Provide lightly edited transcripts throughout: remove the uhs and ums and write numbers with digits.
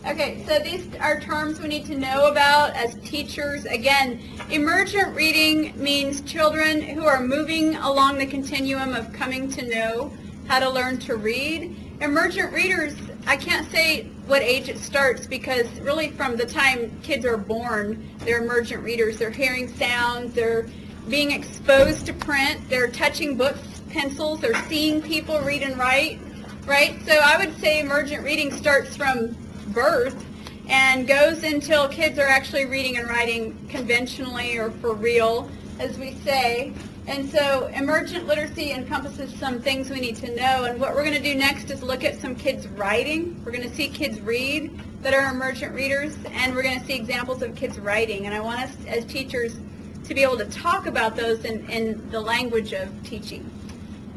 Okay, so these are terms we need to know about as teachers. Again, emergent reading means children who are moving along the continuum of coming to know how to learn to read. Emergent readers, I can't say what age it starts because really from the time kids are born, they're emergent readers. They're hearing sounds, they're being exposed to print, they're touching books, pencils, they're seeing people read and write, right? So I would say emergent reading starts from birth and goes until kids are actually reading and writing conventionally or for real, as we say. And so emergent literacy encompasses some things we need to know. And what we're going to do next is look at some kids writing. We're going to see kids read that are emergent readers, and we're going to see examples of kids writing. And I want us as teachers to be able to talk about those in the language of teaching.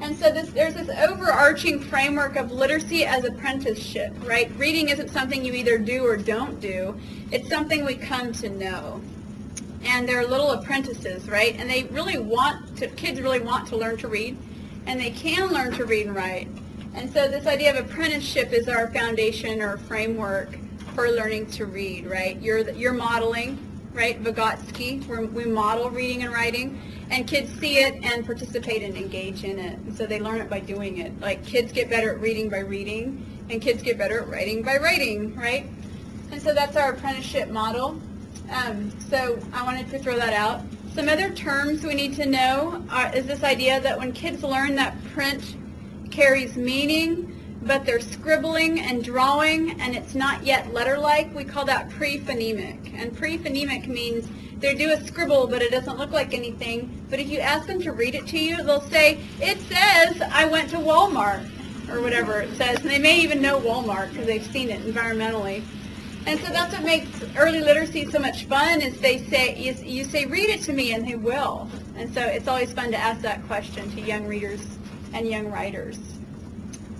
And so there's this overarching framework of literacy as apprenticeship, right? Reading isn't something you either do or don't do. It's something we come to know. And they're little apprentices, right? And they really kids really want to learn to read, and they can learn to read and write. And so this idea of apprenticeship is our foundation or framework for learning to read, right? You're modeling, right? Vygotsky, where we model reading and writing. And kids see it and participate and engage in it. And so they learn it by doing it. Like kids get better at reading by reading, and kids get better at writing by writing, right? And so that's our apprenticeship model. So I wanted to throw that out. Some other terms we need to know is this idea that when kids learn that print carries meaning, but they're scribbling and drawing, and it's not yet letter-like, we call that pre-phonemic. And pre-phonemic means they do a scribble, but it doesn't look like anything. But if you ask them to read it to you, they'll say, it says, I went to Walmart, or whatever it says. And they may even know Walmart because they've seen it environmentally. And so that's what makes early literacy so much fun is they say, you say, read it to me, and they will. And so it's always fun to ask that question to young readers and young writers.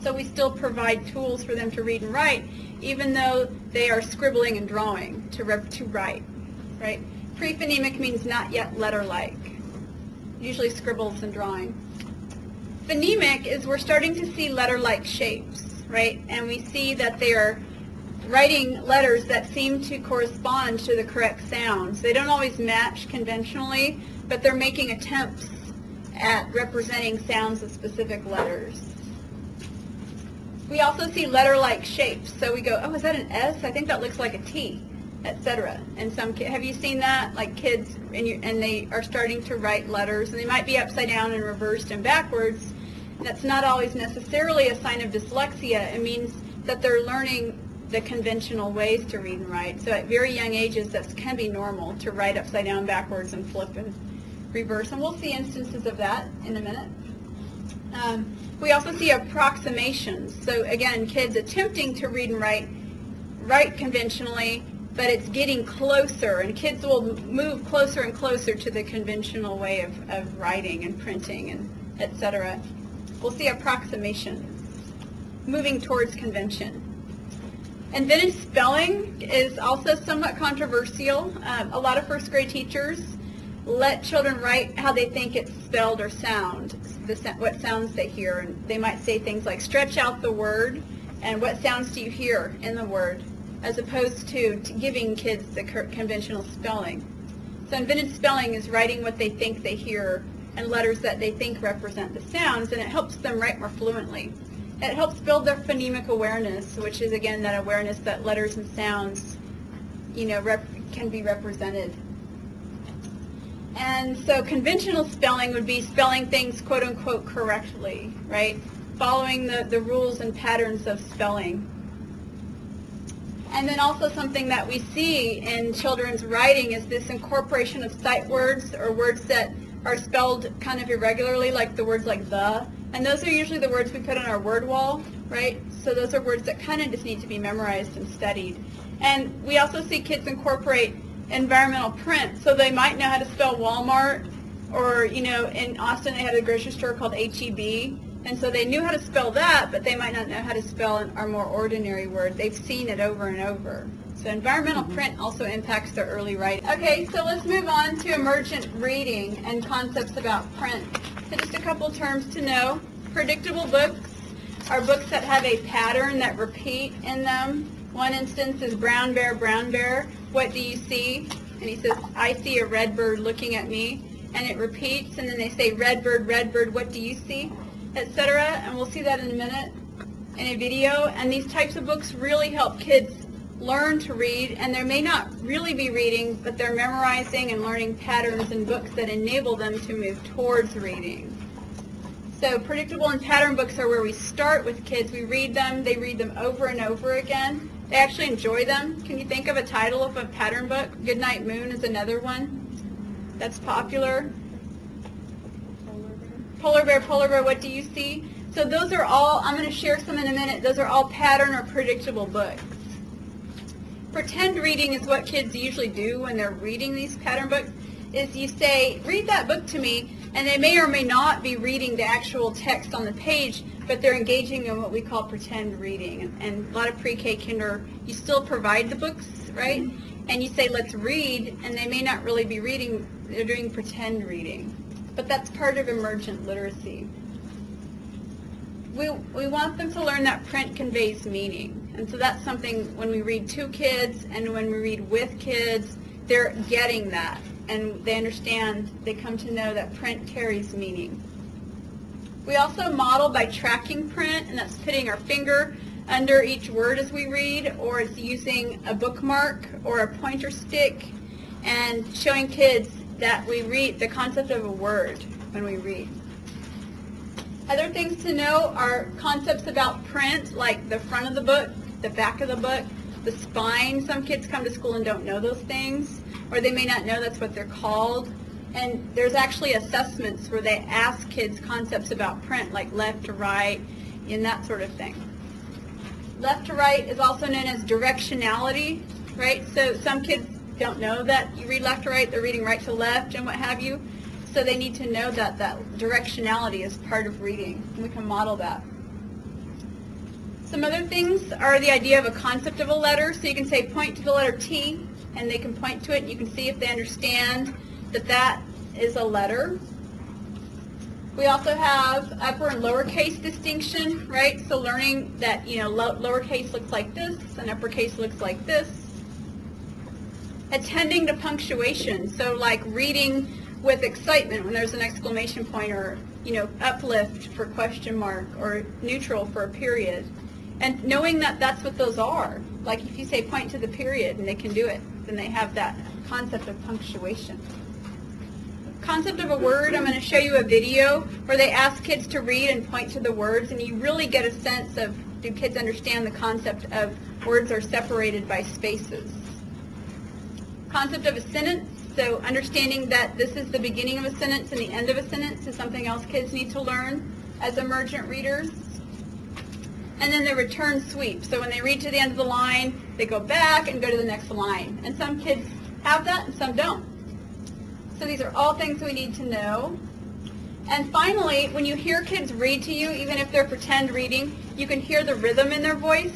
So we still provide tools for them to read and write, even though they are scribbling and drawing to write, right? Pre-phonemic means not yet letter-like, usually scribbles and drawing. Phonemic is we're starting to see letter-like shapes, right? And we see that they are writing letters that seem to correspond to the correct sounds. They don't always match conventionally, but they're making attempts at representing sounds of specific letters. We also see letter-like shapes. So we go, oh, is that an S? I think that looks like a T, etc. And have you seen that? Like kids, and they are starting to write letters, and they might be upside down and reversed and backwards. And that's not always necessarily a sign of dyslexia. It means that they're learning the conventional ways to read and write. So at very young ages, that can be normal to write upside down, backwards, and flip and reverse. And we'll see instances of that in a minute. We also see approximations. So again, kids attempting to read and write conventionally, but it's getting closer, and kids will move closer and closer to the conventional way of writing and printing and etc. We'll see approximations, moving towards convention. Invented spelling is also somewhat controversial. A lot of first grade teachers let children write how they think it's spelled or sound, what sounds they hear. And they might say things like, stretch out the word, and what sounds do you hear in the word, as opposed to giving kids the conventional spelling. So invented spelling is writing what they think they hear and letters that they think represent the sounds, and it helps them write more fluently. It helps build their phonemic awareness, which is, again, that awareness that letters and sounds, can be represented. And so conventional spelling would be spelling things, quote unquote, correctly, right? Following the rules and patterns of spelling. And then also something that we see in children's writing is this incorporation of sight words, or words that are spelled kind of irregularly, like the words like the. And those are usually the words we put on our word wall, right? So those are words that kind of just need to be memorized and studied. And we also see kids incorporate environmental print. So they might know how to spell Walmart, or, in Austin they had a grocery store called H-E-B. And so they knew how to spell that, but they might not know how to spell our more ordinary word. They've seen it over and over. So environmental print also impacts their early writing. Okay, so let's move on to emergent reading and concepts about print. So just a couple terms to know. Predictable books are books that have a pattern that repeat in them. One instance is brown bear, what do you see? And he says, I see a red bird looking at me. And it repeats, and then they say, red bird, what do you see? Etc. And we'll see that in a minute in a video. And these types of books really help kids learn to read, and they may not really be reading, but they're memorizing and learning patterns in books that enable them to move towards reading. So predictable and pattern books are where we start with kids. We read them, they read them over and over again. They actually enjoy them. Can you think of a title of a pattern book? Goodnight Moon is another one that's popular. Polar bear, what do you see? So those are all, I'm going to share some in a minute, those are all pattern or predictable books. Pretend reading is what kids usually do when they're reading these pattern books, is you say, read that book to me, and they may or may not be reading the actual text on the page, but they're engaging in what we call pretend reading. And a lot of pre-K, kinder, you still provide the books, right? And you say, let's read, and they may not really be reading, they're doing pretend reading. But that's part of emergent literacy. We want them to learn that print conveys meaning. And so that's something when we read to kids and when we read with kids, they're getting that. And they understand, they come to know that print carries meaning. We also model by tracking print, and that's putting our finger under each word as we read, or it's using a bookmark or a pointer stick and showing kids that we read the concept of a word when we read. Other things to know are concepts about print, like the front of the book, the back of the book, the spine. Some kids come to school and don't know those things, or they may not know that's what they're called. And there's actually assessments where they ask kids concepts about print, like left to right, and that sort of thing. Left to right is also known as directionality, right? So some kids don't know that you read left to right, they're reading right to left and what have you. So they need to know that directionality is part of reading, and we can model that. Some other things are the idea of a concept of a letter. So you can say point to the letter T, and they can point to it, and you can see if they understand that that is a letter. We also have upper and lowercase distinction, right? So learning that, lowercase looks like this and uppercase looks like this. Attending to punctuation, so like reading with excitement when there's an exclamation point, or uplift for question mark, or neutral for a period. And knowing that that's what those are. Like if you say point to the period and they can do it, then they have that concept of punctuation. Concept of a word, I'm going to show you a video where they ask kids to read and point to the words, and you really get a sense of, do kids understand the concept of words are separated by spaces. Concept of a sentence, so understanding that this is the beginning of a sentence and the end of a sentence is something else kids need to learn as emergent readers. And then the return sweep, so when they read to the end of the line, they go back and go to the next line. And some kids have that and some don't. So these are all things we need to know. And finally, when you hear kids read to you, even if they're pretend reading, you can hear the rhythm in their voice.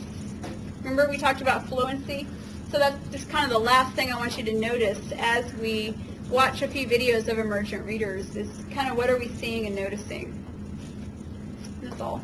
Remember we talked about fluency? So that's just kind of the last thing I want you to notice as we watch a few videos of emergent readers, is kind of what are we seeing and noticing. That's all.